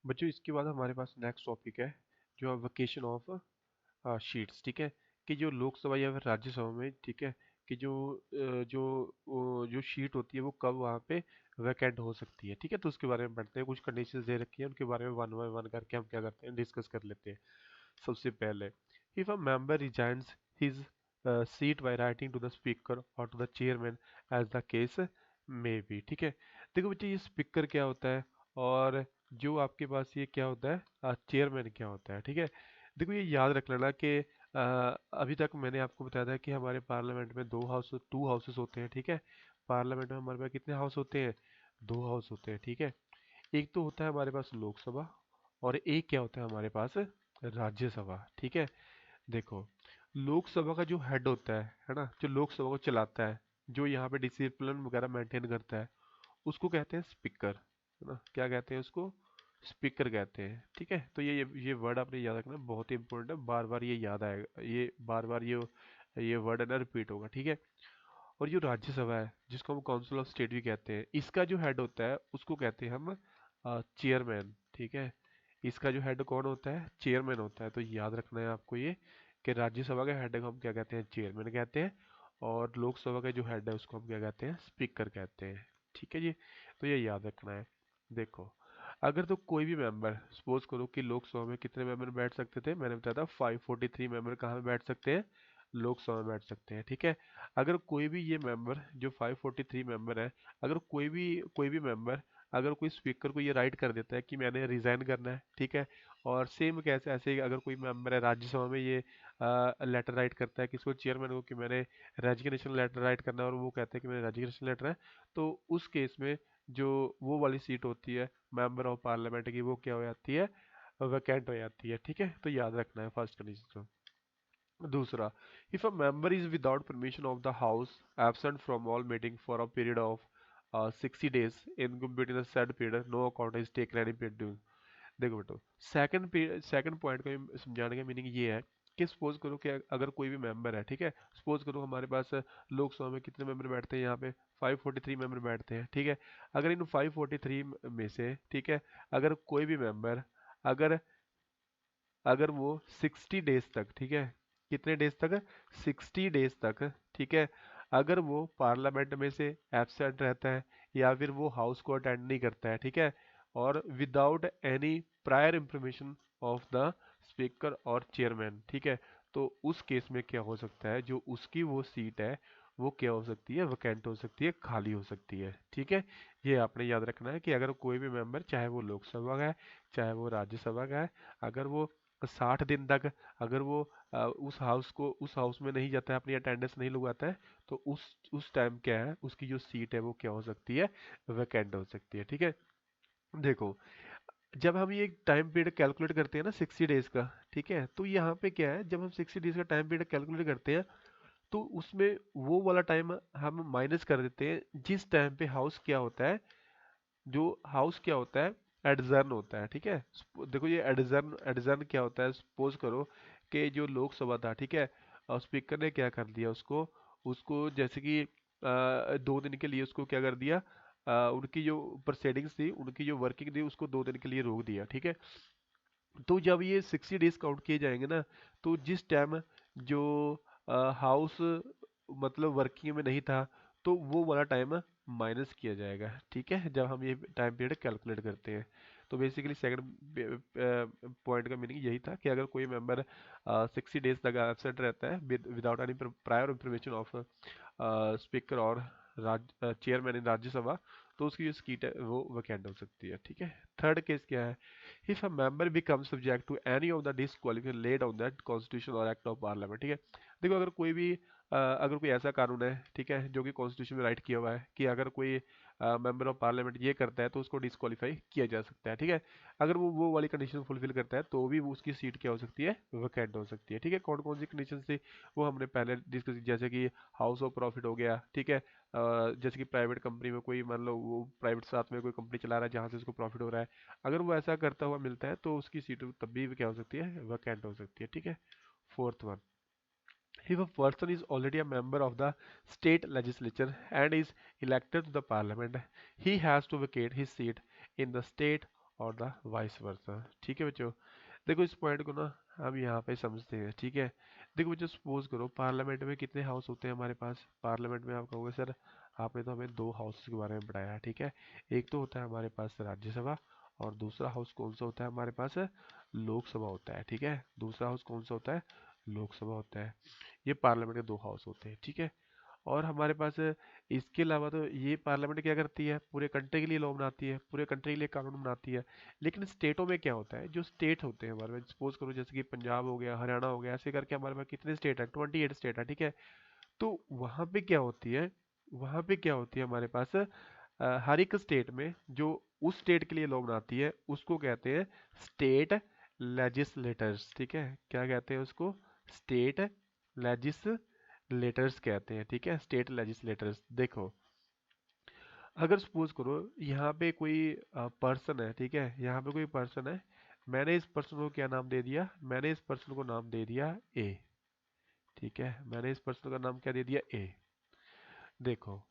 बच्चों इसके बाद हमारे पास नेक्स्ट टॉपिक है जो है वेकेशन ऑफ शीट्स। ठीक है, कि जो लोकसभा या फिर राज्यसभा में, ठीक है, कि जो शीट होती है वो कब वहाँ पे वैकेंट हो सकती है। ठीक है, तो उसके बारे में पढ़ते हैं। कुछ कंडीशंस दे रखी है, उनके बारे में वन बाय वन करके हम क्या करते हैं, डिस्कस कर लेते हैं। सबसे पहले, if a member resigns his seat by writing to the speaker और to the chairman as the case may be. ठीक है, देखो बच्चे ये स्पीकर क्या होता है और जो आपके पास ये क्या होता है, चेयरमैन क्या होता है। ठीक है, देखो ये याद रख लेना कि अभी तक मैंने आपको बताया था कि हमारे पार्लियामेंट में टू हाउसेस होते हैं। ठीक है, पार्लियामेंट में हमारे पास कितने हाउस होते हैं, दो हाउस होते हैं। ठीक है, एक तो होता है हमारे पास लोकसभा और एक क्या होता है हमारे पास, राज्यसभा। ठीक है, देखो लोकसभा का जो हेड होता है ना, जो लोकसभा को चलाता है, जो यहाँ पे डिसिप्लिन वगैरह मेंटेन करता है, उसको कहते हैं स्पीकर, है ना। क्या कहते हैं उसको, स्पीकर कहते हैं। ठीक है, तो ये वर्ड आपने याद रखना, बहुत ही इंपॉर्टेंट है, बार बार ये याद आएगा, ये बार बार ये वर्ड है ना रिपीट होगा। ठीक है, और जो राज्यसभा है जिसको हम काउंसिल ऑफ स्टेट भी कहते हैं, इसका जो हेड होता है उसको कहते हैं हम चेयरमैन। ठीक है, इसका जो हेड कौन होता है, चेयरमैन होता है। तो याद रखना है आपको ये कि राज्यसभा के हेड को हम क्या कहते हैं, चेयरमैन कहते हैं, और लोकसभा का जो हेड है उसको हम क्या कहते हैं, स्पीकर कहते हैं। ठीक है जी, तो ये याद रखना है। देखो, अगर तो कोई भी मेंबर, सपोज करो कि लोकसभा में कितने मेंबर बैठ सकते थे, मैंने बताया था 543 मेंबर कहाँ में बैठ सकते हैं, लोकसभा में बैठ सकते हैं। ठीक है, अगर कोई भी ये मेंबर जो 543 मेंबर है, अगर कोई भी मेंबर, अगर कोई स्पीकर को ये राइट कर देता है कि मैंने रिजाइन करना है। ठीक है, और सेम कैसे ऐसे ही अगर कोई मेंबर है राज्यसभा में ये लेटर राइट करता है किसको, चेयरमैन को, कि मैंने रेजिग्नेशन लेटर राइट करना है, और वो कहता है कि मैंने रेजिग्नेशन लेटर है, तो उस केस में जो वो वाली सीट होती है मेंबर ऑफ पार्लियामेंट की, वो क्या हो जाती है, वैकेंट हो जाती है। ठीक है, तो याद रखना है फर्स्ट कंडीशन। दूसरा, if a member is without permission of the house absent from all meeting for a period of 60 days in between the said period no account is taken any period due। देखो बेटो, second point को समझाने का meaning ये है कि suppose करो कि अगर कोई भी मेंबर है, ठीक है, सपोज करो हमारे पास लोकसभा में कितने मेंबर बैठते हैं, यहाँ पे 543 मेंबर बैठते हैं। ठीक है, अगर इन 543 में से, ठीक है, अगर कोई भी मेंबर, अगर अगर वो 60 डेज तक, ठीक है, कितने डेज तक, 60 डेज तक, ठीक है, अगर वो पार्लियामेंट में से एब्सेंट रहता है या फिर वो हाउस को अटेंड नहीं करता है, ठीक है, और without any prior information of the speaker और चेयरमैन, ठीक है, तो उस केस में क्या हो सकता है, जो उसकी वो सीट है वो क्या हो सकती है, वैकेंट हो सकती है, खाली हो सकती है। ठीक है, ये आपने याद रखना है कि अगर कोई भी मेंबर, चाहे वो लोकसभा का है चाहे वो राज्यसभा का है, अगर वो 60 दिन तक, अगर वो उस हाउस में नहीं जाता है, अपनी अटेंडेंस नहीं लगवाता है, तो उस टाइम क्या है, उसकी जो सीट है वो क्या हो सकती है, वैकेंट हो सकती है। ठीक है, देखो जब हम ये टाइम पीरियड कैलकुलेट करते हैं ना 60 डेज का, ठीक है, तो यहाँ पे क्या है, जब हम 60 डेज का टाइम पीरियड कैलकुलेट करते हैं, तो उसमें वो वाला टाइम हम माइनस कर देते हैं जिस टाइम पे हाउस क्या होता है, जो हाउस क्या होता है, एडजर्न होता है। ठीक है, देखो ये एडजर्न एडजर्न क्या होता है, सपोज करो कि जो लोकसभा था, ठीक है, और स्पीकर ने क्या कर दिया, उसको उसको जैसे कि 2 दिन के लिए उसको क्या कर दिया, उनकी जो प्रोसीडिंग्स थी, उनकी जो वर्किंग थी, उसको 2 दिन के लिए रोक दिया। ठीक है, तो जब ये 60 डेज काउंट किए जाएंगे ना, तो जिस टाइम जो हाउस मतलब वर्किंग में नहीं था, तो वो वाला टाइम माइनस किया जाएगा। ठीक है, जब हम ये टाइम पीरियड कैलकुलेट करते हैं, तो बेसिकली सेकंड पॉइंट का मीनिंग यही था कि अगर कोई मेंबर 60 डेज तक एब्सेंट रहता है without any prior information of speaker और चेयरमैन इन राज्यसभा, तो उसकी जो सीट है वो वैकेंट हो सकती है। ठीक है, थर्ड केस क्या है, if a member becomes subject to any of the disqualification laid on that constitution or act of parliament। ठीक है, देखो अगर कोई ऐसा कानून है, ठीक है, जो कि कॉन्स्टिट्यूशन में राइट किया हुआ है कि अगर कोई मेंबर ऑफ पार्लियामेंट ये करता है तो उसको डिस्क्वालीफाई किया जा सकता है। ठीक है, अगर वो वाली कंडीशन फुलफिल करता है तो भी उसकी सीट क्या हो सकती है, वैकेंट हो सकती है। ठीक है, कौन कौन सी कंडीशन थी वो हमने पहले डिस्कस, जैसे कि हाउस ऑफ प्रॉफिट हो गया। ठीक है, जैसे कि प्राइवेट कंपनी में कोई, मान लो वो प्राइवेट साथ में कोई कंपनी चला रहा है जहाँ से उसको प्रॉफिट हो रहा है, अगर वो ऐसा करता हुआ मिलता है तो उसकी सीट तब भी क्या हो सकती है, वैकेंट हो सकती है। ठीक है, fourth one, if a person is already a member of the state legislature and is elected to the parliament, he has to vacate his seat in the state और द वाइस वर्सा। ठीक है बच्चों, देखो इस point को ना हम यहाँ पे समझते हैं। ठीक है, देखो बच्चों सपोज करो पार्लियामेंट में कितने हाउस होते हैं हमारे पास। पार्लियामेंट में आप कहोगे सर आपने तो हमें दो हाउस के बारे में पढ़ाया है। ठीक है, एक तो होता है हमारे पास राज्यसभा और दूसरा हाउस कौन सा होता है हमारे पास, लोकसभा होता है। ठीक है, दूसरा हाउस कौन सा होता है, लोकसभा होता है। ये पार्लियामेंट के दो हाउस होते हैं। ठीक है, और हमारे पास इसके अलावा तो ये पार्लियामेंट क्या करती है, पूरे कंट्री के लिए लॉ बनाती है, पूरे कंट्री के लिए कानून बनाती है। लेकिन स्टेटों में क्या होता है, जो स्टेट होते हैं हमारे पास, सपोज करो जैसे कि पंजाब हो गया, हरियाणा हो गया, ऐसे करके हमारे पास कितने स्टेट है, 28 स्टेट है। ठीक है, तो वहाँ पे क्या होती है, वहाँ पे क्या होती है हमारे पास हर एक स्टेट में जो उस स्टेट के लिए लॉ बनाती है उसको कहते हैं स्टेट लेजिस्लेटर्स। ठीक है, क्या कहते हैं उसको, स्टेट लेजिस्लेटर्स कहते हैं। ठीक है, स्टेट लेजिस्लेटर्स। देखो अगर सपोज करो यहाँ पे कोई पर्सन है। ठीक है, यहाँ पे कोई पर्सन है, मैंने इस पर्सन को क्या नाम दे दिया, मैंने इस पर्सन को नाम दे दिया ए। ठीक है, मैंने इस पर्सन का नाम क्या दे दिया, ए। देखो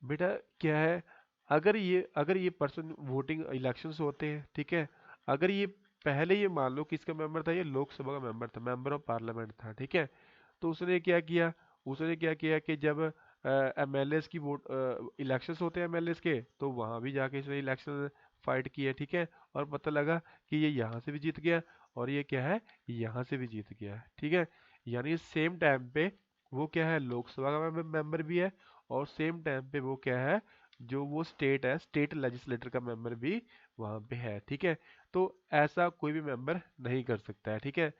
बेटा क्या है, अगर ये पर्सन वोटिंग इलेक्शंस होते हैं। ठीक है, अगर ये पहले ये मान लो किसका मेंबर था, ये लोकसभा का मेंबर था, मेंबर ऑफ पार्लियामेंट था। ठीक है, तो उसने क्या किया, उसने क्या किया कि जब एमएलएस की वोट इलेक्शंस होते हैं एमएलएस के, तो वहां भी जाके इसने इलेक्शन फाइट किया। ठीक है, और पता लगा कि ये यहाँ से भी जीत गया और ये क्या है, यहाँ से भी जीत गया। ठीक है, यानी सेम टाइम पे वो क्या है, लोकसभा का मेंबर भी है और सेम टाइम पे वो क्या है, जो वो स्टेट है, स्टेट लेजिस्लेटर का मेंबर भी वहां पे है। ठीक है, तो ऐसा कोई भी मेंबर नहीं कर सकता है। ठीक है,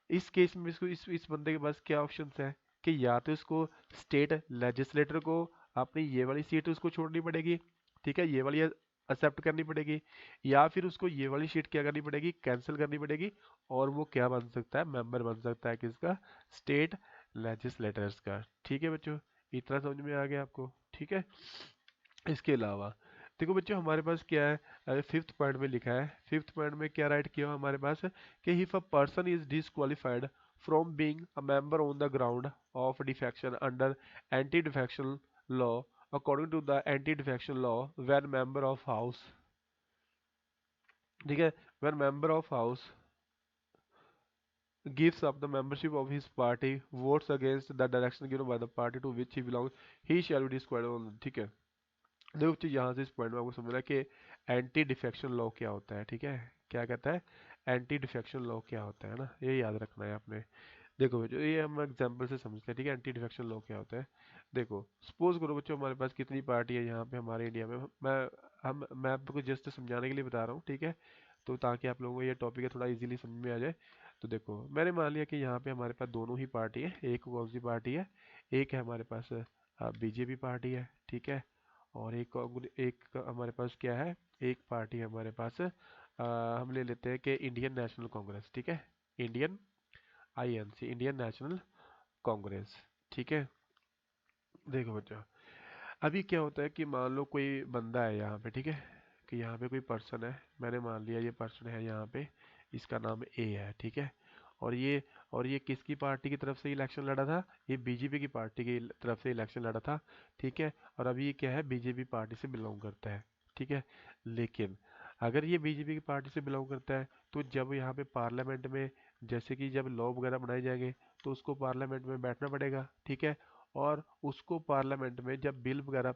इस केस में इसको इस बंदे के पास क्या ऑप्शंस है कि या तो इसको स्टेट लेजिस्लेटर को अपनी ये वाली सीट उसको छोड़नी पड़ेगी। ठीक है, ये वाली एक्सेप्ट करनी पड़ेगी, या फिर उसको ये वाली सीट क्या करनी पड़ेगी, कैंसिल करनी पड़ेगी, और वो क्या बन सकता है, मेंबर बन सकता है किसका, स्टेट लेजिस्लेटर्स का। ठीक है बच्चों, इतना समझ में आ गया आपको। ठीक है, इसके अलावा देखो बच्चों हमारे पास क्या है, फिफ्थ पॉइंट में लिखा है, फिफ्थ पॉइंट में क्या राइट किया हुआ हमारे पास कि if a person is disqualified from being a member on the ground of defection under anti defection law according to the anti defection law when member of house. ठीक है, when member of house gives up the membership of his party, votes against the direction given by the party to which he belongs, he shall be disqualified। ठीक है, देखो बच्चों यहाँ से इस point में आपको समझना है कि एंटी डिफेक्शन लॉ क्या होता है। ठीक है, क्या कहता है, एंटी डिफेक्शन लॉ क्या होता है ना, ये याद रखना है आपने। देखो बच्चों ये हम एग्जांपल से समझते हैं। ठीक है, एंटी डिफेक्शन लॉ क्या होता है, देखो सपोज करो बच्चों हमारे पास कितनी पार्टी है यहाँ पे हमारे इंडिया में, मैं आपको जस्ट समझाने के लिए बता रहा हूँ। ठीक है, तो ताकि आप लोगों को ये टॉपिक है थोड़ा इजीली समझ में आ जाए। तो देखो मैंने मान लिया कि यहाँ पे हमारे पास दोनों ही पार्टी है, एक कौन सी पार्टी है, एक है हमारे पास बीजेपी पार्टी है। ठीक है, और एक हमारे पास क्या है, एक पार्टी है हमारे पास हम ले लेते हैं कि इंडियन नेशनल कांग्रेस। ठीक है, Indian INC, Indian national Congress. ठीक है, देखो बच्चों अभी क्या होता है कि मान लो कोई बंदा है यहाँ पे। ठीक है, कि यहाँ पे कोई पर्सन है, मैंने मान लिया ये पर्सन है यहाँ पे, इसका नाम ए है। ठीक है, और ये और ये किसकी पार्टी की तरफ से इलेक्शन लड़ा था, ये बीजेपी की पार्टी की तरफ से इलेक्शन लड़ा था। ठीक है, और अभी ये क्या है, बीजेपी पार्टी से बिलोंग करता है। ठीक है, लेकिन अगर ये बीजेपी की पार्टी से बिलोंग करता है तो जब यहाँ पे पार्लियामेंट में जैसे कि जब लॉ वगैरह बनाए जाएंगे तो उसको पार्लियामेंट में बैठना पड़ेगा। ठीक है, और उसको पार्लियामेंट में जब बिल वगैरह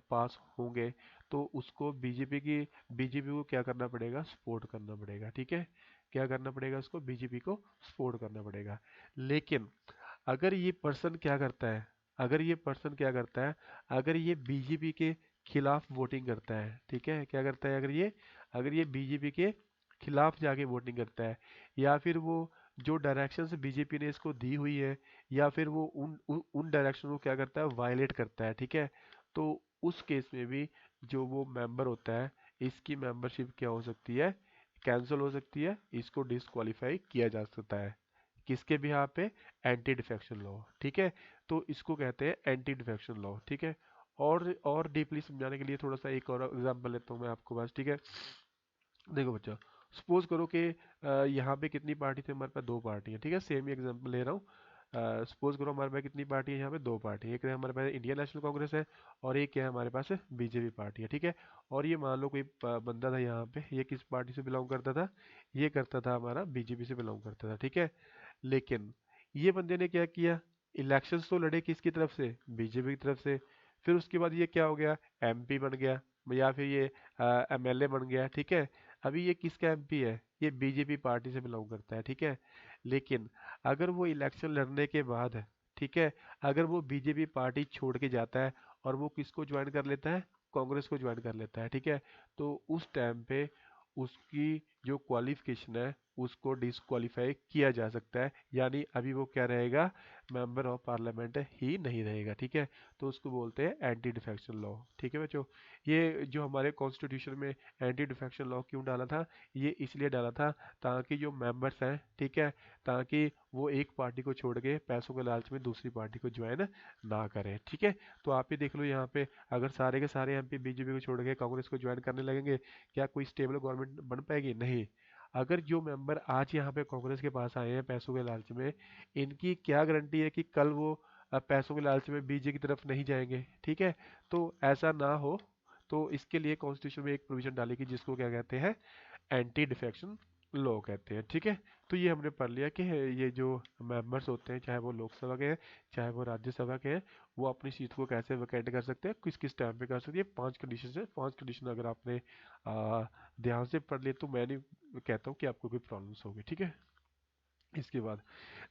पास होंगे तो उसको बीजेपी को क्या करना पड़ेगा, सपोर्ट करना पड़ेगा। ठीक है, क्या करना पड़ेगा, उसको बीजेपी को सपोर्ट करना पड़ेगा। लेकिन अगर ये पर्सन क्या करता है, अगर ये पर्सन क्या करता है, अगर ये बीजेपी के खिलाफ वोटिंग करता है। ठीक है, क्या करता है, अगर ये बीजेपी के खिलाफ जाके वोटिंग करता है, या फिर वो जो डायरेक्शंस बीजेपी ने इसको दी हुई है, या फिर वो उन डायरेक्शन को क्या करता है, वायलेट करता है। ठीक है, तो उस केस में भी जो वो मेंबर होता है इसकी मेंबरशिप क्या हो सकती है, कैंसिल हो सकती है, इसको डिसक्वालीफाई किया जा सकता है। किसके भी यहाँ पे, एंटी डिफेक्शन लॉ। ठीक है, तो इसको कहते हैं एंटी डिफेक्शन लॉ। ठीक है, और डीपली समझाने के लिए थोड़ा सा एक और एग्जांपल लेता हूँ मैं आपको पास। ठीक है, देखो बच्चा सपोज करो कि यहाँ पे कितनी पार्टी थी हमारे पास, दो पार्टी है। ठीक है, सेम ही एग्जांपल ले रहा हूँ। सपोज करो हमारे पास कितनी पार्टी है यहाँ पे, दो पार्टी है, एक है हमारे पास इंडियन नेशनल कांग्रेस है और एक है हमारे पास बीजेपी पार्टी है, ठीक है। और ये मान लो कोई बंदा था यहाँ पे, ये किस पार्टी से बिलोंग करता था, ये करता था हमारा बीजेपी से बिलोंग करता था, ठीक है। लेकिन ये बंदे ने क्या किया, इलेक्शंस तो लड़े किसकी तरफ से, बीजेपी की तरफ से। फिर उसके बाद ये क्या हो गया, एमपी बन गया या फिर ये एमएलए बन गया, ठीक है। अभी ये किसका एमपी है, ये बीजेपी पार्टी से बिलोंग करता है, ठीक है। लेकिन अगर वो इलेक्शन लड़ने के बाद, ठीक है, अगर वो बीजेपी पार्टी छोड़ के जाता है और वो किसको ज्वाइन कर लेता है, कांग्रेस को ज्वाइन कर लेता है, ठीक है। तो उस टाइम पे उसकी जो क्वालिफिकेशन है उसको डिसक्वालीफाई किया जा सकता है, यानी अभी वो क्या रहेगा, मेंबर ऑफ पार्लियामेंट ही नहीं रहेगा, ठीक है। तो उसको बोलते हैं एंटी डिफेक्शन लॉ, ठीक है बच्चों। ये जो हमारे कॉन्स्टिट्यूशन में एंटी डिफेक्शन लॉ क्यों डाला था, ये इसलिए डाला था ताकि जो मेंबर्स हैं, ठीक है, ताकि वो एक पार्टी को छोड़ के पैसों के लालच में दूसरी पार्टी को ज्वाइन ना करें, ठीक है। तो आप ही देख लो यहाँ पे, अगर सारे के सारे एमपी बीजेपी को छोड़ के कांग्रेस को ज्वाइन करने लगेंगे, क्या कोई स्टेबल गवर्नमेंट बन पाएगी, नहीं। अगर जो मेंबर आज यहाँ पे कांग्रेस के पास आए हैं पैसों के लालच में, इनकी क्या गारंटी है कि कल वो पैसों के लालच में बीजेपी की तरफ नहीं जाएंगे, ठीक है। तो ऐसा ना हो, तो इसके लिए कॉन्स्टिट्यूशन में एक प्रोविजन डालेगी जिसको क्या कहते हैं, एंटी डिफेक्शन लॉ कहते हैं, ठीक है। तो ये हमने पढ़ लिया कि ये जो मेंबर्स होते हैं, चाहे वो लोकसभा के हैं चाहे वो राज्यसभा के हैं, वो अपनी सीट को कैसे वैकेंट कर सकते हैं, किस किस टाइम पे कर सकते हैं। पांच कंडीशन है, पांच कंडीशन अगर आपने ध्यान से पढ़ लिए तो मैं नहीं कहता हूँ कि आपको कोई प्रॉब्लम्स होगी, ठीक है। इसके बाद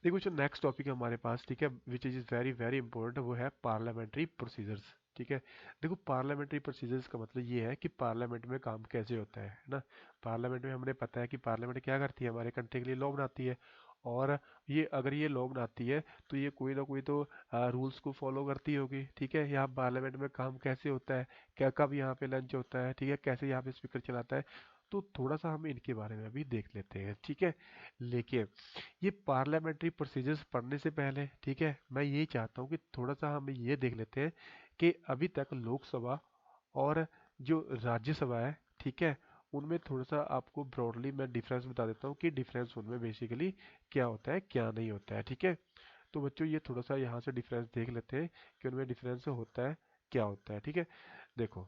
देखो जो नेक्स्ट टॉपिक है हमारे पास, ठीक है, which is very very important, वो है पार्लियामेंट्री प्रोसीजर्स, ठीक है। देखो पार्लियामेंट्री प्रोसीजर्स का मतलब ये है कि पार्लियामेंट में काम कैसे होता है ना। पार्लियामेंट में हमने पता है कि पार्लियामेंट क्या करती है, हमारे कंट्री के लिए लॉ बनाती है। और ये अगर ये लॉ बनाती है तो ये कोई ना कोई तो रूल्स को फॉलो करती होगी, ठीक है। यहाँ पार्लियामेंट में काम कैसे होता है, क्या कब यहाँ पे लंच होता है, ठीक है, कैसे यहाँ पे स्पीकर चलाता है, तो थोड़ा सा हम इनके बारे में अभी देख लेते हैं, ठीक है। लेकिन ये पार्लियामेंट्री प्रोसीजर्स पढ़ने से पहले, ठीक है, मैं यही चाहता हूँ कि थोड़ा सा हम ये देख लेते हैं कि अभी तक लोकसभा और जो राज्यसभा है, ठीक है, उनमें थोड़ा सा आपको ब्रॉडली मैं डिफरेंस बता देता हूँ कि डिफरेंस उनमें बेसिकली क्या होता है क्या नहीं होता है, ठीक है। तो बच्चों ये थोड़ा सा यहाँ से डिफरेंस देख लेते हैं कि उनमें डिफरेंस होता है क्या होता है, ठीक है। देखो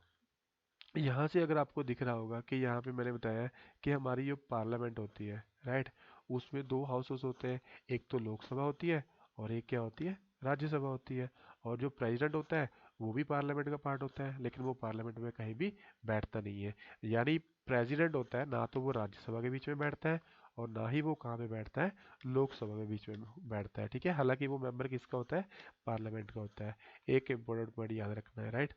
यहाँ से अगर आपको दिख रहा होगा कि यहाँ पे मैंने बताया कि हमारी जो पार्लियामेंट होती है, राइट, उसमें दो हाउसेस होते हैं, एक तो लोकसभा होती है और एक क्या होती है, राज्यसभा होती है। और जो प्रेसिडेंट होता है वो भी पार्लियामेंट का पार्ट होता है, लेकिन वो पार्लियामेंट में कहीं भी बैठता नहीं है। यानी प्रेसिडेंट होता है ना तो वो राज्यसभा के बीच में बैठता है और ना ही वो कहाँ पे बैठता है, लोकसभा के बीच में बैठता है, ठीक है। हालांकि वो मेंबर किसका होता है, पार्लियामेंट का होता है। एक इम्पोर्टेंट पॉइंट याद रखना है, राइट।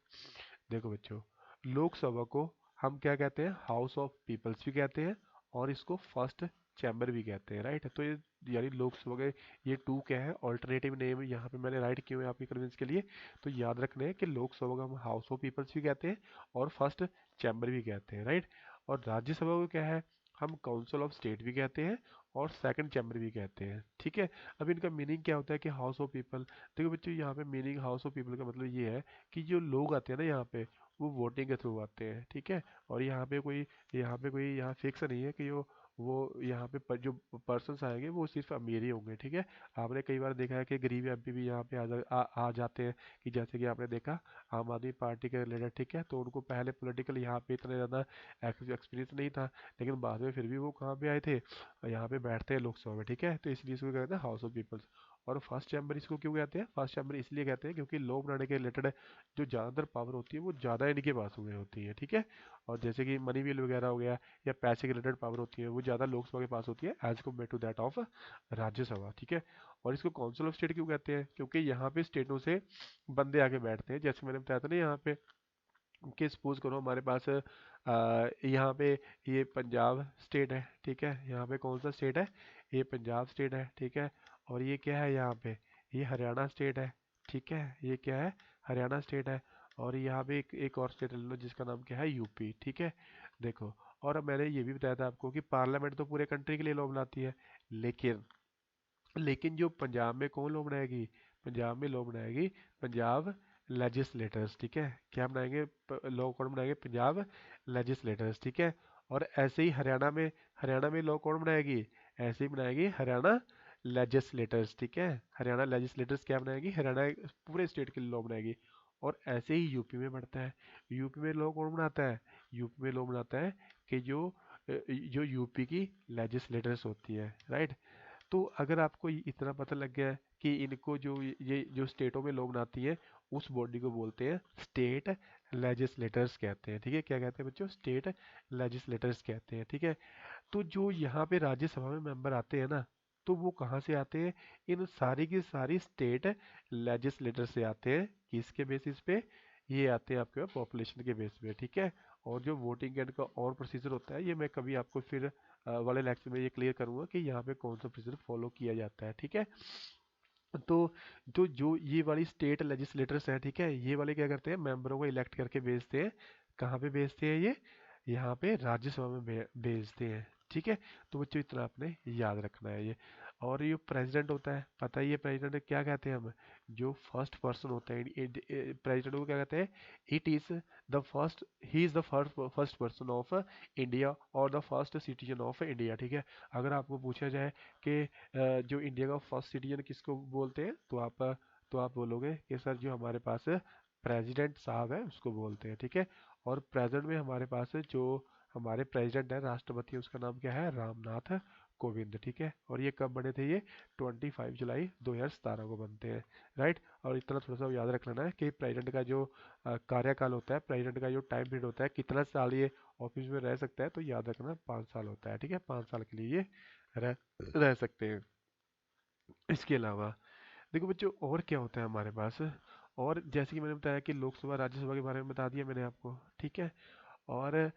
देखो बच्चों, लोकसभा को हम क्या कहते हैं, हाउस ऑफ पीपल्स भी कहते हैं और इसको फर्स्ट चैम्बर भी कहते हैं, राइट। तो ये यानी लोकसभा के ये टू क्या है, ऑल्टरनेटिव नेम यहाँ पे मैंने राइट किए हुए हैं आपके कन्विंस के लिए। तो याद रखना है कि लोकसभा को हम हाउस ऑफ पीपल्स भी कहते हैं और फर्स्ट चैम्बर भी कहते हैं, राइट। और राज्यसभा को क्या है, हम काउंसिल ऑफ स्टेट भी कहते हैं और सेकंड चैम्बर भी कहते हैं, ठीक है। अब इनका मीनिंग क्या होता है कि हाउस ऑफ पीपल, देखो बच्चों यहाँ पे मीनिंग हाउस ऑफ पीपल का मतलब ये है कि जो लोग आते हैं ना यहाँ पे, वो वोटिंग के थ्रू आते हैं, ठीक है। और यहाँ पे कोई यहाँ फिक्स नहीं है कि वो यहाँ पे जो पर्सन्स आएंगे वो सिर्फ अमीर ही होंगे, ठीक है। आपने कई बार देखा है कि गरीब एमपी भी यहाँ पे आ जाते हैं, कि जैसे कि आपने देखा आम आदमी पार्टी के रिलेटेड, ठीक है, तो उनको पहले पॉलिटिकल यहाँ पे इतना ज़्यादा एक्सपीरियंस नहीं था, लेकिन बाद में फिर भी वो कहाँ पे आए थे, यहाँ पे बैठते हैं लोकसभा में, ठीक है। तो इसलिए इसको कहते हैं हाउस ऑफ पीपल्स। और फर्स्ट चैम्बर इसको क्यों कहते हैं, फर्स्ट चैम्बर इसलिए कहते हैं क्योंकि लॉ बनाने के रिलेटेड जो ज़्यादातर पावर होती है वो ज़्यादा इनके पास हुए होती है, ठीक है। और जैसे कि मनी बिल वगैरह हो गया या पैसे के रिलेटेड पावर होती है वो ज़्यादा लोकसभा के पास होती है as compare to that of Rajya Sabha, ठीक है। और इसको काउंसिल ऑफ स्टेट क्यों कहते हैं, क्योंकि यहाँ पे स्टेटों से बंदे आके बैठते हैं, जैसे मैंने बताया था ना यहाँ पे कि सपोज करो हमारे पास यहाँ पे ये पंजाब स्टेट है, ठीक है। यहाँ पे कौन सा स्टेट है, ये पंजाब स्टेट है, ठीक है। और ये क्या है यहाँ पे, ये हरियाणा स्टेट है, ठीक है, ये क्या है, हरियाणा स्टेट है। और यहाँ पे एक और स्टेट ले लो जिसका नाम क्या है, यूपी, ठीक है। देखो, और अब मैंने ये भी बताया था आपको कि पार्लियामेंट तो पूरे कंट्री के लिए लॉ बनाती है, लेकिन लेकिन जो पंजाब में कौन लॉ बनाएगी, पंजाब में लॉ बनाएगी पंजाब लेजिस्लेटर्स, ठीक है। क्या बनाएंगे, लॉ कौन बनाएंगे, पंजाब लेजिस्लेटर्स, ठीक है। और ऐसे ही हरियाणा में लॉ कौन बनाएगी, ऐसे ही बनाएगी हरियाणा लेजिस्लेटर्स, ठीक है। हरियाणा लेजिस्लेटर्स क्या बनाएगी, हरियाणा पूरे स्टेट के लिए लॉ बनाएगी। और ऐसे ही यूपी में बढ़ता है। यूपी में लॉ कौन बनाता है, यूपी में लॉ बनाता है कि जो यूपी की लेजिस्लेटर्स होती है, राइट। तो अगर आपको इतना पता लग गया है कि इनको जो ये जो स्टेटों में लोग बनाती है, उस बॉडी को बोलते हैं स्टेट लेजिस्लेटर्स कहते हैं, ठीक है। क्या कहते हैं बच्चों, स्टेट लेजिस्लेटर्स कहते हैं, ठीक है। तो जो यहाँ पे राज्यसभा में मेंबर आते हैं ना, तो वो कहाँ से आते हैं, इन सारी की सारी स्टेट लेजिस्लेटर से आते हैं। किसके बेसिस पे, ये आते हैं आपके पॉपुलेशन के बेस पे, ठीक है। और जो वोटिंग एंड का और प्रोसीजर होता है, ये मैं कभी आपको फिर वाले लेक्चर में ये क्लियर करूंगा कि यहाँ पे कौन सा प्रोसीजर फॉलो किया जाता है, ठीक है। तो जो ये वाली स्टेट लेजिस्लेटर्स हैं, ठीक है, ये वाले क्या करते हैं, मेंबरों को इलेक्ट करके भेजते हैं। कहाँ पे भेजते हैं ये, यहाँ पे राज्यसभा में भेजते हैं, ठीक है। तो बच्चों इतना आपने याद रखना है ये। और ये प्रेसिडेंट होता है, पता ही है प्रेसिडेंट क्या कहते हैं हम, जो फर्स्ट पर्सन होता है प्रेसिडेंट को क्या कहते हैं, it is the first, he is the first person of India और the first citizen of India, ठीक है। अगर आपको पूछा जाए कि जो इंडिया का फर्स्ट सिटीजन किसको बोलते हैं, तो आप बोलोगे कि सर जो हमारे पास प्रेसिडेंट साहब है उसको बोलते हैं, ठीक है। और प्रेजेंट में हमारे पास जो हमारे प्रेसिडेंट है, राष्ट्रपति, उसका नाम क्या है, रामनाथ कोविंद, ठीक है। और ये कब बने थे, ये 25 जुलाई 2017 को बनते हैं, राइट। और इतना थोड़ा सा याद रख लेना है कि प्रेसिडेंट का जो कार्यकाल होता है, प्रेसिडेंट का जो टाइम पीरियड होता है, कितना साल ये ऑफिस में रह सकता है, तो याद रखना 5 साल होता है, ठीक है। 5 साल के लिए ये रह रह सकते हैं। इसके अलावा देखो बच्चों और क्या होता है हमारे पास, और जैसे कि मैंने बताया कि लोकसभा राज्यसभा के बारे में बता दिया मैंने आपको, ठीक है। और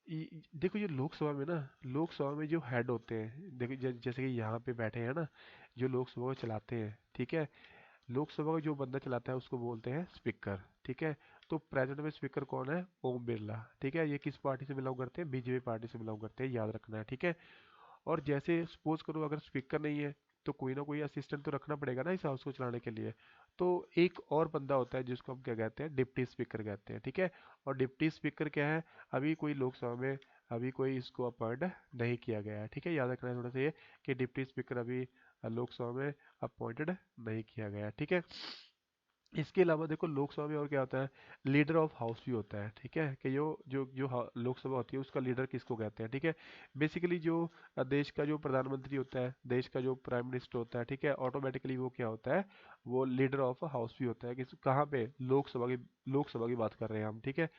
देखो ये लोकसभा में ना, लोकसभा में जो हेड होते हैं, देखो जैसे कि यहाँ पे बैठे हैं ना, जो लोकसभा को चलाते हैं, ठीक है। लोकसभा को जो बंदा चलाता है उसको बोलते हैं स्पीकर, ठीक है। तो प्रेजेंट में स्पीकर कौन है, ओम बिरला, ठीक है। ये किस पार्टी से बिलोंग करते हैं, बीजेपी पार्टी से बिलोंग करते हैं, याद रखना है, ठीक है। और जैसे सपोज करो अगर स्पीकर नहीं है, तो कोई ना कोई असिस्टेंट तो रखना पड़ेगा ना इस हाउस को चलाने के लिए। तो एक और बंदा होता है जिसको हम क्या कहते हैं, डिप्टी स्पीकर कहते हैं, ठीक है। और डिप्टी स्पीकर क्या है, अभी कोई लोकसभा में अभी कोई इसको अपॉइंट नहीं किया गया है, ठीक है। याद रखना है थोड़ा सा ये कि डिप्टी स्पीकर अभी लोकसभा में अपॉइंटेड नहीं किया गया है, ठीक है। इसके अलावा देखो लोकसभा में और क्या होता है, लीडर ऑफ हाउस भी होता है, ठीक है। कि जो जो जो लोकसभा होती है उसका लीडर किसको कहते हैं, ठीक है। बेसिकली जो देश का जो प्रधानमंत्री होता है, देश का जो प्राइम मिनिस्टर होता है, ठीक है, ऑटोमेटिकली वो क्या होता है, वो लीडर ऑफ हाउस भी होता है। किस कहाँ पे, लोकसभा की बात कर रहे हैं हम, ठीक है।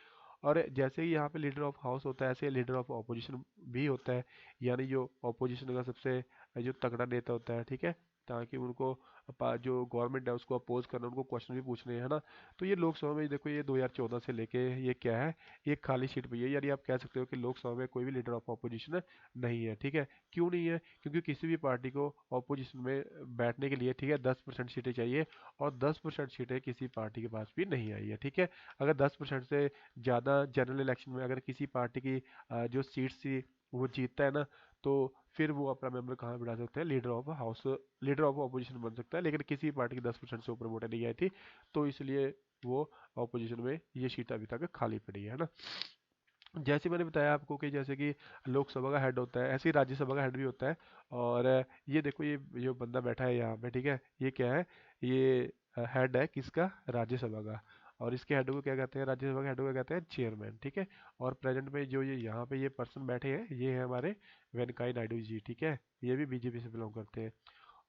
और जैसे ही यहाँ पे लीडर ऑफ हाउस होता है, ऐसे लीडर ऑफ ऑपोजिशन भी होता है। यानी जो ऑपोजिशन का सबसे जो तगड़ा नेता होता है, ठीक है, ताकि उनको जो गवर्नमेंट है उसको अपोज करना, उनको क्वेश्चन भी पूछने हैं, है ना। तो ये लोकसभा में देखो ये 2014 से लेके ये क्या है, ये खाली सीट पे है। यानी आप कह सकते हो कि लोकसभा में कोई भी लीडर ऑफ ऑपोजिशन नहीं है, ठीक है। क्यों नहीं है, क्योंकि किसी भी पार्टी को ऑपोजिशन में बैठने के लिए, ठीक है, 10% सीटें चाहिए। और 10% सीटें किसी पार्टी के पास भी नहीं आई है, ठीक है। अगर 10% से ज़्यादा जनरल इलेक्शन में अगर किसी पार्टी की जो सीट्स थी वो जीतता है ना, तो फिर वो अपना मेंबर कहाँ बिठा सकते हैं, leader of house, leader of opposition बन सकता है। लेकिन किसी पार्टी की 10% से ऊपर वोटें नहीं आई थी, तो इसलिए वो अपोजिशन में ये सीट अभी तक खाली पड़ी है ना। जैसे मैंने बताया आपको कि जैसे कि लोकसभा का हेड होता है, ऐसे ही राज्यसभा का हेड भी होता है। और ये देखो ये जो बंदा बैठा है यहाँ पे, ठीक है, ये क्या है, ये हेड है किसका, राज्यसभा का। और इसके हेड को क्या कहते हैं, राज्यसभा के हेड को क्या कहते हैं, चेयरमैन, ठीक है। और प्रेजेंट में जो ये यहाँ पे ये पर्सन बैठे हैं, ये है हमारे वेंकैया नायडू जी, ठीक है। ये भी बीजेपी से बिलोंग करते हैं।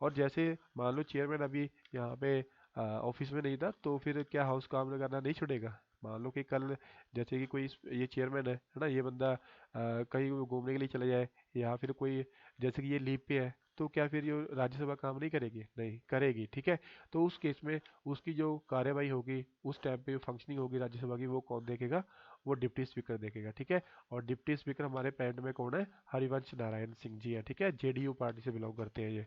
और जैसे मान लो चेयरमैन अभी यहाँ पे ऑफिस में नहीं था, तो फिर क्या हाउस काम करना नहीं छुड़ेगा। मान लो कि कल जैसे कि कोई ये चेयरमैन है ना, ये बंदा कहीं वो घूमने के लिए चले जाए, या फिर कोई जैसे कि ये लीव पे है, तो क्या फिर ये राज्यसभा काम नहीं करेगी, नहीं करेगी, ठीक है। तो उस केस में उसकी जो कार्यवाही होगी, उस टाइम पे फंक्शनिंग होगी राज्यसभा की, वो कौन देखेगा, वो डिप्टी स्पीकर देखेगा, ठीक है। और डिप्टी स्पीकर हमारे पैंट में कौन है, हरिवंश नारायण सिंह जी है, ठीक है। जेडीयू पार्टी से बिलोंग करते हैं ये।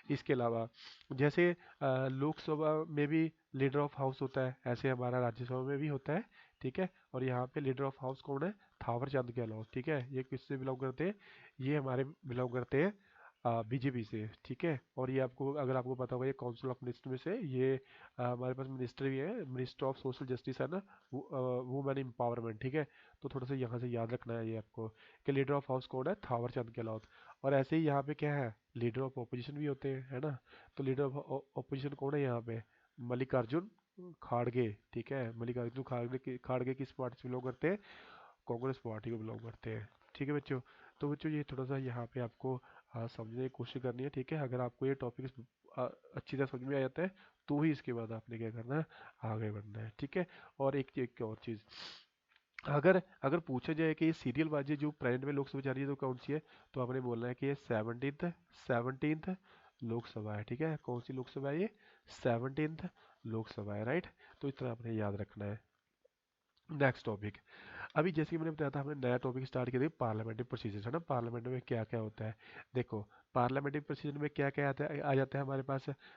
इसके अलावा जैसे लोकसभा में भी लीडर ऑफ हाउस होता है, ऐसे हमारा राज्यसभा में भी होता है, ठीक है। और यहाँ पे लीडर ऑफ हाउस कौन है, थावर चंद गहलोत, ठीक है। ये किससे बिलोंग करते हैं, ये हमारे बिलोंग करते हैं बीजेपी से, ठीक है। और ये आपको, अगर आपको पता होगा, ये काउंसिल ऑफ मिनिस्टर में से ये हमारे पास मिनिस्टर भी है, मिनिस्टर ऑफ सोशल जस्टिस है ना, वुमेन एम्पावरमेंट, ठीक है। तो थोड़ा सा यहाँ से याद रखना है ये आपको, कि लीडर ऑफ हाउस कौन है, थावर चंद गहलोत। और ऐसे ही यहाँ पे क्या है, लीडर ऑफ ओपोजिशन भी होते हैं, है ना। तो लीडर ऑफ ओपोजिशन कौन है यहाँ पे, मल्लिकार्जुन खाड़गे, ठीक है। मल्लिकार्जुन खाड़गे किस पार्टी से बिलोंग करते हैं, कांग्रेस पार्टी को बिलोंग करते हैं, ठीक है बच्चों। तो बच्चों ये थोड़ा सा यहाँ पे आपको समझने की कोशिश करनी है, ठीक है। अगर आपको ये टॉपिक अच्छी तरह समझ में आ जाता है, तो ही इसके बाद आपने क्या करना है, आगे बढ़ना है, ठीक है। और एक और चीज़, अगर अगर पूछा जाए कि ये सीरियल बाजी जो प्रेजेंट में लोकसभा जा रही है तो कौन सी है, तो आपने बोलना है कि ये सेवनटीन्थ लोकसभा है, ठीक है। कौन सी लोकसभा है ये, सेवनटीन्थ लोकसभा है, राइट। तो इस तरह आपने याद रखना है। नेक्स्ट टॉपिक, अभी जैसे कि मैंने बताया था, हमने नया टॉपिक स्टार्ट किया था, पार्लियामेंट्री प्रोसीजर, है ना। पार्लियामेंट में क्या क्या होता है, देखो पार्लियामेंट्री प्रोसीजर में क्या क्या आता है, आ जाता है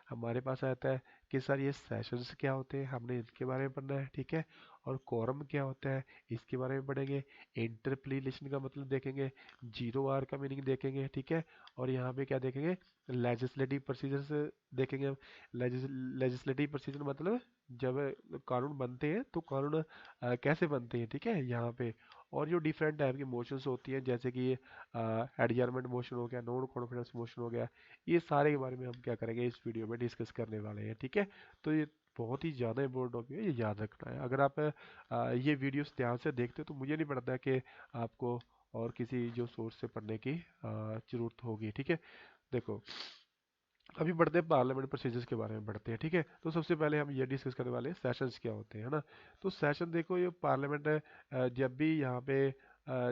हमारे पास आता है कि सर ये सेशंस क्या होते हैं, हमने इनके बारे में पढ़ना है, ठीक है। और कोरम क्या होता है, इसके बारे में पढ़ेंगे। इंटरप्रिलेशन का मतलब देखेंगे, जीरो आर का मीनिंग देखेंगे, ठीक है। और यहाँ पे क्या देखेंगे, लेजिस्लेटिव प्रोसीजर्स देखेंगे हम। लेजिस्लेटिव प्रोसीजर मतलब जब कानून बनते हैं तो कानून कैसे बनते हैं, ठीक है, यहाँ पे। और जो डिफरेंट टाइप की मोशंस होती हैं, जैसे कि एडजर्नमेंट मोशन हो गया, नॉन कॉन्फिडेंस मोशन हो गया, ये सारे के बारे में हम क्या करेंगे, इस वीडियो में डिस्कस करने वाले हैं, ठीक है। तो ये बहुत ही ज़्यादा इंपॉर्टेंट टॉपिक है, ये याद रखना है। अगर आप ये वीडियोस ध्यान से देखते हो तो मुझे नहीं पड़ता कि आपको और किसी जो सोर्स से पढ़ने की जरूरत होगी, ठीक है। देखो, अभी बढ़ते हैं पार्लियामेंट प्रोसीजर्स के बारे में बढ़ते हैं, ठीक है। तो सबसे पहले हम ये डिस्कस करने वाले हैं सेशंस क्या होते हैं, है ना। तो सेशन देखो, ये पार्लियामेंट जब भी यहाँ पे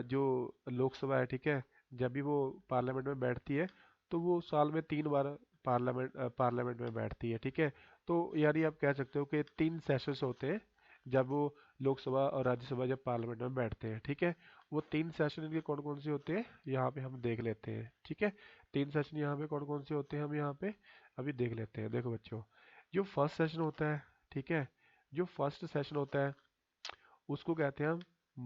जो लोकसभा है, ठीक है, जब भी वो पार्लियामेंट में बैठती है, तो वो साल में 3 बार पार्लियामेंट में बैठती है, ठीक है। तो यानी आप कह सकते हो कि 3 सेशंस होते हैं जब वो लोकसभा और राज्यसभा जब पार्लियामेंट में बैठते हैं, ठीक है। वो 3 सेशन इनके कौन कौन से होते हैं, यहाँ पे हम देख लेते हैं, ठीक है। 3 सेशन यहाँ पे कौन कौन से होते हैं, हम यहाँ पे अभी देख लेते हैं। देखो बच्चों, जो फर्स्ट सेशन होता है, ठीक है, जो फर्स्ट सेशन होता है उसको कहते हैं हम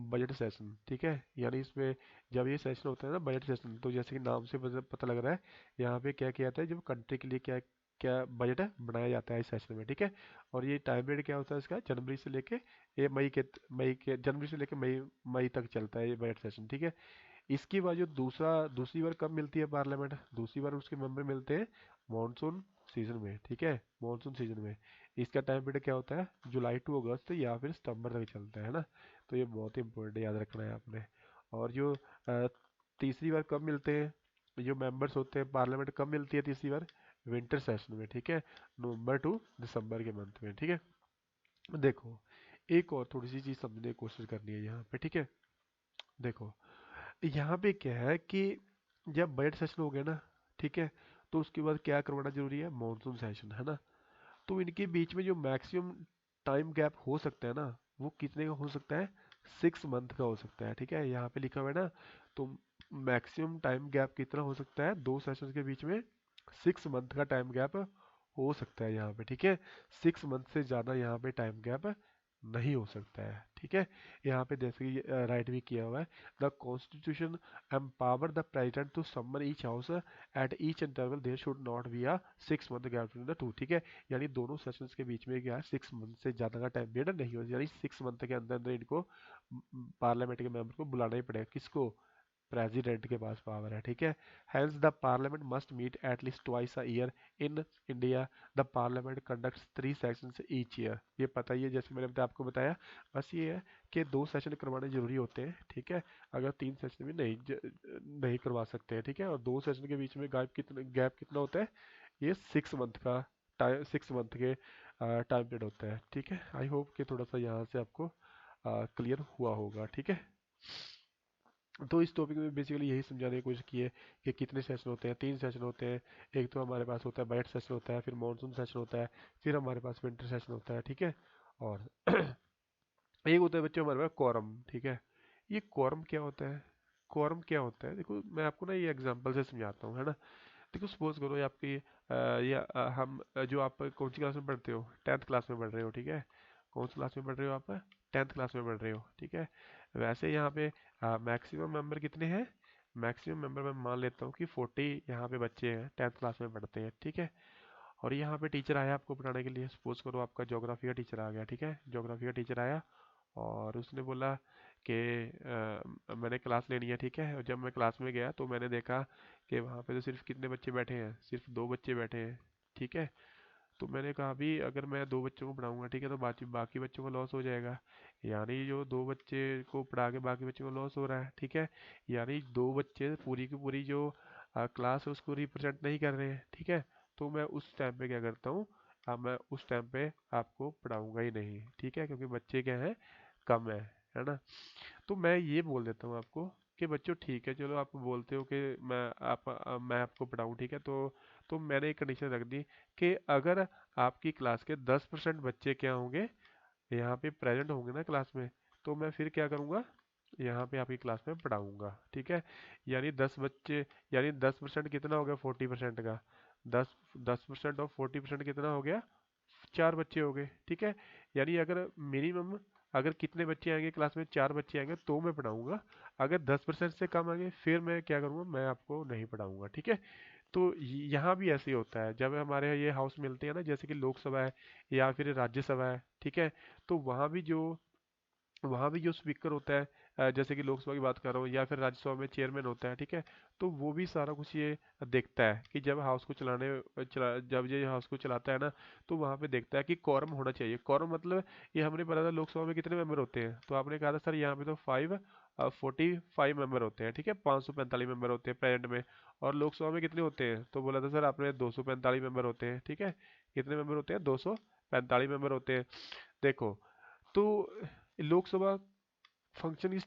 बजट सेशन, ठीक है। यानी इसमें जब ये सेशन होता है ना, बजट सेशन, तो जैसे कि नाम से पता लग रहा है, यहाँ पे क्या किया जाता है, जब कंट्री के लिए क्या क्या बजट बनाया जाता है इस सेशन में, ठीक है। और ये टाइम पीरियड क्या होता है इसका, जनवरी से लेके ये जनवरी से लेके मई मई तक चलता है ये बजट सेशन, ठीक है। इसके बाद जो दूसरी बार कब मिलती है पार्लियामेंट, दूसरी बार उसके मेंबर मिलते हैं मॉनसून सीजन में, ठीक है, मॉनसून सीजन में। इसका टाइम पीरियड क्या होता है, जुलाई टू अगस्त या फिर सितंबर तक चलता है ना। तो ये बहुत ही इंपॉर्टेंट याद रखना है आपने। और जो तीसरी बार कब मिलते हैं, जो मेंबर्स होते हैं पार्लियामेंट, कब मिलती है तीसरी बार, विंटर सेशन में, ठीक है, नवंबर टू दिसंबर के मंथ में, ठीक है। देखो, एक और थोड़ी सी चीज़ समझने की कोशिश करनी है यहाँ पे, ठीक है। देखो, यहाँ पे क्या है कि जब बजट सेशन हो गया ना, ठीक है, तो उसके बाद क्या करवाना जरूरी है, मॉनसून सेशन, है ना। तो इनके बीच में जो मैक्सिमम टाइम गैप हो सकता है ना, वो कितने का हो सकता है, 6 मंथ का हो सकता है, ठीक है। यहाँ पे लिखा हुआ है ना, तो मैक्सिमम टाइम गैप कितना हो सकता है, 2 सेशन के बीच में 6 मंथ का टाइम गैप हो सकता है यहाँ पे, ठीक है। 6 मंथ से ज़्यादा यहाँ पे टाइम गैप नहीं हो सकता है, ठीक है। यहाँ पे जैसे कि राइट भी किया हुआ है, the constitution empower the president to summon each house at each interval, there should not be a 6 month gap between the two, ठीक है। यानी दोनों सेशंस के बीच में क्या है, 6 मंथ से ज़्यादा का टाइम पीरियड नहीं हो, यानी 6 मंथ के अंदर अंदर इनको पार्लियामेंट के मेंबर को बुलाना ही पड़ेगा, किसको, प्रेसिडेंट के पास पावर है, ठीक है। Hence the parliament must meet at least twice a year in India, the parliament conducts 3 sessions each year. ये पता ही है, जैसे मैंने आपको बताया, बस ये है कि 2 सेशन करवाने जरूरी होते हैं, ठीक है। अगर 3 सेशन भी नहीं करवा सकते हैं, ठीक है। और 2 सेशन के बीच में गैप कितना होता है, ये 6 मंथ का टाइम, 6 मंथ के टाइम पीरियड होता है, ठीक है। आई होप कि थोड़ा सा यहाँ से आपको क्लियर हुआ होगा, ठीक है। तो इस टॉपिक में बेसिकली यही समझाने की कोशिश की है कि कितने सेशन होते हैं, 3 सेशन होते हैं। एक तो हमारे पास होता है बजट सेशन होता है, फिर मानसून सेशन होता है, फिर हमारे पास विंटर सेशन होता है, ठीक है। और एक होता है बच्चों हमारे पास quorum, ठीक है। ये quorum क्या होता है, quorum क्या होता है, देखो मैं आपको ना ये एग्जांपल से समझाता हूँ, है ना। देखो सपोज करो ये आपकी जो आप कौन सी क्लास में पढ़ते हो, 10th क्लास में पढ़ रहे हो, ठीक है। कौन सी क्लास में पढ़ रहे हो आप, 10th क्लास में पढ़ रहे हो, ठीक है। वैसे यहाँ पे मैक्सिमम मेंबर कितने हैं, मैक्सिमम मेंबर मैं मान लेता हूँ कि 40 यहाँ पे बच्चे हैं, 10th क्लास में पढ़ते हैं, ठीक है। और यहाँ पे टीचर आया आपको पढ़ाने के लिए, सपोज करो आपका ज्योग्राफी का टीचर आ गया, ठीक है। ज्योग्राफी का टीचर आया और उसने बोला कि मैंने क्लास लेनी है, ठीक है। और जब मैं क्लास में गया तो मैंने देखा कि वहाँ पे तो सिर्फ कितने बच्चे बैठे हैं, सिर्फ 2 बच्चे बैठे हैं, ठीक है। तो मैंने कहा अभी अगर मैं 2 बच्चों को पढ़ाऊंगा, ठीक है, तो बाकी बाकी बच्चों को लॉस हो जाएगा। यानी जो 2 बच्चे को पढ़ा के बाकी बच्चों को लॉस हो रहा है, ठीक है। यानी 2 बच्चे पूरी की पूरी जो क्लास है उसको रिप्रेजेंट नहीं कर रहे हैं, ठीक है। तो मैं उस टाइम पे क्या करता हूँ, अब मैं उस टाइम पे आपको पढ़ाऊंगा ही नहीं, ठीक है, क्योंकि बच्चे क्या है, कम है ना। तो मैं ये बोल देता हूँ आपको कि बच्चों ठीक है, चलो आप बोलते हो कि मैं आपको पढ़ाऊँ, ठीक है। तो मैंने एक कंडीशन रख दी कि अगर आपकी क्लास के 10% बच्चे क्या होंगे, यहाँ पे प्रेजेंट होंगे ना क्लास में, तो मैं फिर क्या करूँगा, यहाँ पे आपकी क्लास में पढ़ाऊंगा, ठीक है। यानी 10 बच्चे, यानी 10% कितना हो गया 40% का, 10% और 40% कितना हो गया, 4 बच्चे हो गए, ठीक है। यानी अगर मिनिमम, अगर कितने बच्चे आएंगे क्लास में, 4 बच्चे आएंगे तो मैं पढ़ाऊंगा। अगर 10% से कम आएंगे फिर मैं क्या करूँगा, मैं आपको नहीं पढ़ाऊंगा, ठीक है। तो यहाँ भी ऐसे ही होता है, जब हमारे यहाँ ये हाउस मिलते हैं ना, जैसे कि लोकसभा है या फिर राज्यसभा है, ठीक है। तो वहाँ भी जो स्पीकर होता है, जैसे कि लोकसभा की बात कर रहा हूँ या फिर राज्यसभा में चेयरमैन होता है, ठीक है। तो वो भी सारा कुछ ये देखता है कि जब हाउस को जब ये हाउस को चलाता है ना, तो वहाँ पे देखता है कि quorum होना चाहिए। quorum मतलब, ये हमने पता था लोकसभा में कितने मेंबर होते हैं, तो आपने कहा था सर यहाँ पे तो 45 मेंबर होते हैं, ठीक है, 545 मेंबर होते हैं प्रेजेंट में। और लोकसभा में कितने होते हैं, तो बोला था सर आपने 245 मेंबर होते हैं, ठीक है। कितने मेंबर होते हैं, 245 मेंबर होते हैं। देखो, तो लोकसभा फंक्शनिंग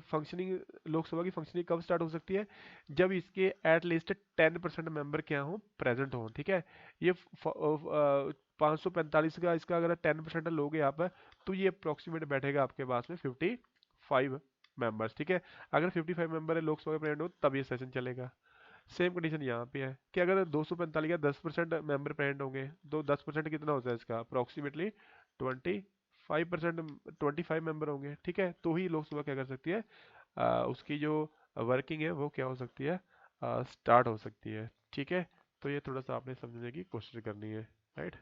फंक्शनिंग लोकसभा की फंक्शनिंग कब स्टार्ट हो सकती है, जब इसके एट लीस्ट 10% मेंबर क्या हो, प्रेजेंट हो, ठीक है। ये 545 का, इसका अगर 10% लोगे आप, तो ये अप्रोक्सीमेट बैठेगा आपके पास में 55 मेंबर्स, ठीक है। अगर 55 मेंबर है लोकसभा के प्रेजेंट हो तब ये सेशन चलेगा। सेम कंडीशन यहाँ पे है कि अगर 245 का 10% मेंबर प्रेजेंट होंगे, तो 10% कितना होता है इसका, अप्रोक्सीमेटली 25%, 25 मेंबर होंगे, ठीक है। तो ही लोकसभा क्या कर सकती है, उसकी जो वर्किंग है वो क्या हो सकती है, स्टार्ट हो सकती है, ठीक है। तो ये थोड़ा सा आपने समझने की कोशिश करनी है, राइट।